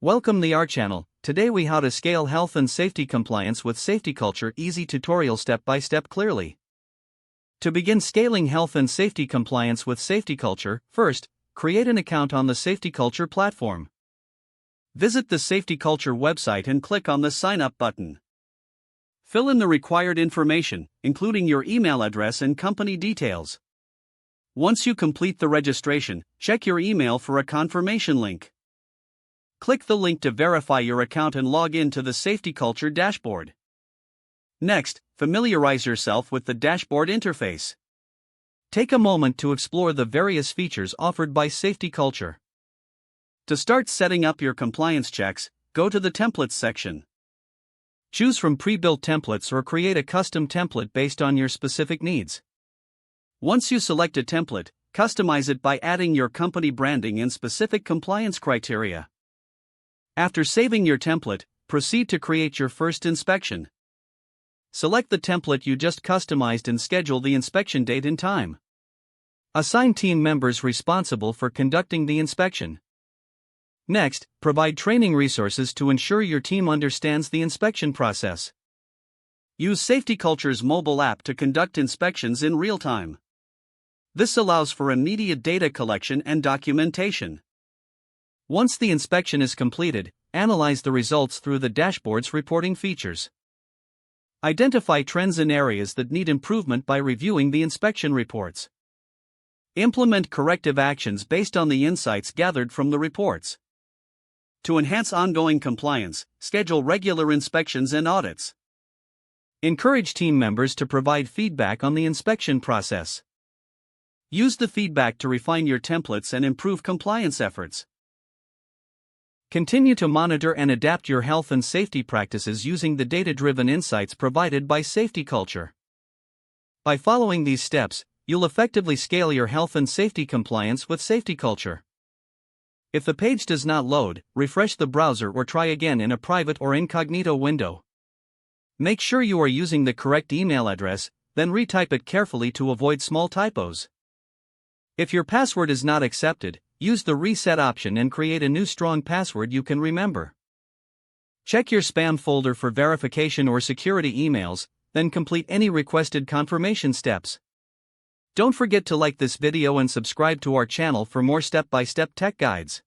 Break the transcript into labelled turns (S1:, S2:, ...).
S1: Welcome to our channel. Today we how to scale health and safety compliance with SafetyCulture easy tutorial step by step clearly. To begin scaling health and safety compliance with SafetyCulture, first, create an account on the SafetyCulture platform. Visit the SafetyCulture website and click on the Sign Up button. Fill in the required information, including your email address and company details. Once you complete the registration, check your email for a confirmation link. Click the link to verify your account and log in to the SafetyCulture dashboard. Next, familiarize yourself with the dashboard interface. Take a moment to explore the various features offered by SafetyCulture. To start setting up your compliance checks, go to the Templates section. Choose from pre-built templates or create a custom template based on your specific needs. Once you select a template, customize it by adding your company branding and specific compliance criteria. After saving your template, proceed to create your first inspection. Select the template you just customized and schedule the inspection date and time. Assign team members responsible for conducting the inspection. Next, provide training resources to ensure your team understands the inspection process. Use SafetyCulture's mobile app to conduct inspections in real time. This allows for immediate data collection and documentation. Once the inspection is completed, analyze the results through the dashboard's reporting features. Identify trends in areas that need improvement by reviewing the inspection reports. Implement corrective actions based on the insights gathered from the reports. To enhance ongoing compliance, schedule regular inspections and audits. Encourage team members to provide feedback on the inspection process. Use the feedback to refine your templates and improve compliance efforts. Continue to monitor and adapt your health and safety practices using the data-driven insights provided by SafetyCulture. By following these steps, you'll effectively scale your health and safety compliance with SafetyCulture. If the page does not load, refresh the browser or try again in a private or incognito window. Make sure you are using the correct email address, then retype it carefully to avoid small typos. If your password is not accepted, use the reset option and create a new strong password you can remember. Check your spam folder for verification or security emails, then complete any requested confirmation steps. Don't forget to like this video and subscribe to our channel for more step-by-step tech guides.